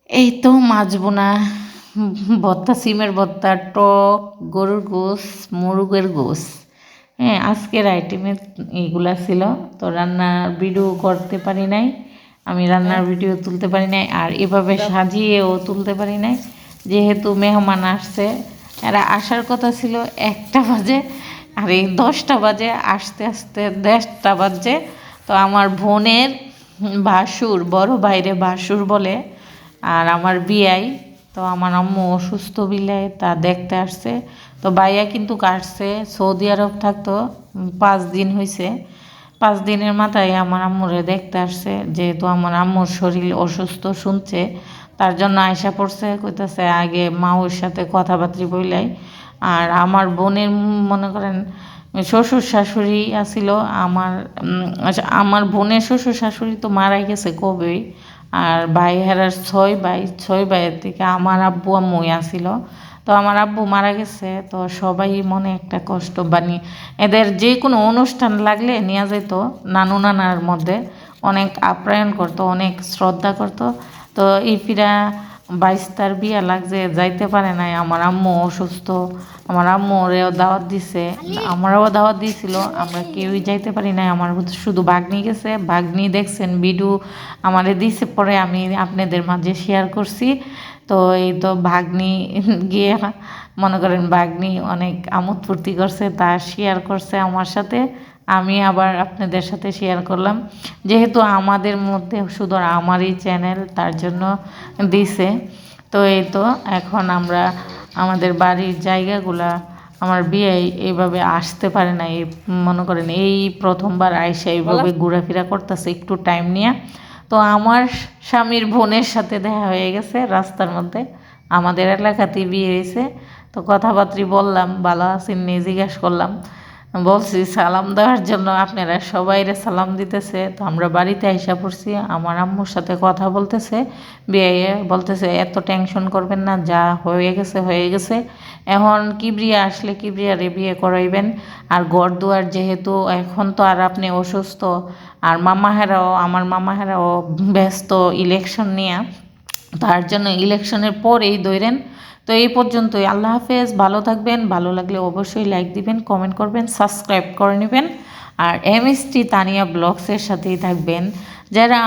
এই তো মাছ বোনা, ভর্তা, সিমের ভর্তা, টক, গরুর গোস, মুরগের গোস। হ্যাঁ, আজকের আইটেমে এইগুলা ছিল। তো রান্নার ভিডিও করতে পারি নাই, আমি রান্নার ভিডিও তুলতে পারি নাই, আর এভাবে সাজিয়েও তুলতে পারি নাই, যেহেতু মেহমান আসছে। এরা আসার কথা ছিল 1টা বাজে, আর এই 10টা বাজে, আসতে আসতে 1:30টা বাজে। তো আমার বোনের ভাসুর, বড় বাইরে ভাসুর বলে, আর আমার বিয়াই, তো আমার আম্মু অসুস্থ বিলে তা দেখতে আসছে। তো ভাইয়া কিন্তু কাটছে, সৌদি আরব থাকতো, 5 দিন হয়েছে। 5 দিনের মাথায় আমার আম্মুরে দেখতে আসছে, যেহেতু আমার আম্মুর শরীর অসুস্থ শুনছে, তার জন্য আয়সা পড়ছে। কইতাছে আগে মাউর সাথে কথাবার্তা বইলাই। আর আমার বোনের মনে করেন শ্বশুর শাশুড়ি আসিল, আমার বোনের শ্বশুর শাশুড়ি তো মারাই গেছে কবেই। আর ভাই হেরার 6 ভাই, 6 ভাইয়ের থেকে আমার আব্বু আম্মুই আসিল। তো আমার আব্বু মারা গেছে, তো সবাই মনে একটা কষ্ট বানিয়ে এদের যে কোনো অনুষ্ঠান লাগলে নিয়ে যেত। নানু নানার মধ্যে অনেক আপ্যায়ন করতো, অনেক শ্রদ্ধা করতো। তো এই ফিরা 22 তার বিয়া লাগছে, যাইতে পারে নাই। আমার আম্মু অসুস্থ, আমার আম্মু ওরেও দাওয়াত দিছে, আমরাও দাওয়াত দিয়েছিল, আমরা কেউই যাইতে পারি নাই। আমার শুধু ভাগ্নি গেছে, ভাগ্নি দেখছেন ভিডিও আমারে দিছে, পরে আমি আপনাদের মাঝে শেয়ার করছি। তো এই তো ভাগ্নি গিয়ে মনে করেন ভাগ্নি অনেক আমোদ ফুর্তি করছে, তা শেয়ার করছে আমার সাথে, আমি আবার আপনাদের সাথে শেয়ার করলাম। যেহেতু আমাদের মধ্যে শুধু আমারই চ্যানেল, তার জন্য দিছে। তো এই তো এখন আমরা আমাদের বাড়ির জায়গাগুলা, আমার বিয়ে এইভাবে আসতে পারে না, এই মনে করেন এই প্রথমবার আইসা এইভাবে ঘোরাফেরা করতেছে একটু টাইম নিয়ে। তো আমার স্বামীর বোনের সাথে দেখা হয়ে গেছে রাস্তার মধ্যে, আমাদের এলাকাতেই বিয়ে হয়েছে। তো কথাবার্তা বললাম, ভালো আছেন নি জিজ্ঞাসা করলাম, বলছি সালাম দেওয়ার জন্য, আপনারা সবাইরে সালাম দিতেছে। তো আমরা বাড়িতে আইসা পড়ছি, আমার আম্মুর সাথে কথা বলতেছে, বিয়ে বলতেছে এত টেনশন করবেন না, যা হয়ে গেছে হয়ে গেছে, এখন কিবরিয়া আসলে কিবরিয়ারে বিয়ে করাইবেন। আর ঘর দুয়ার যেহেতু এখন তো আর আপনি অসুস্থ, আর মামাহেরাও, আমার মামাহেরাও ব্যস্ত ইলেকশন নিয়ে, তার জন্য ইলেকশনের পরেই দৌড়েন। তো এই পর্যন্তই, আল্লাহ হাফেজ, ভালো থাকবেন। ভালো লাগলে অবশ্যই লাইক দিবেন, কমেন্ট করবেন, সাবস্ক্রাইব করে নেবেন, আর MST তানিয়া ব্লগসের সাথেই থাকবেন। যারা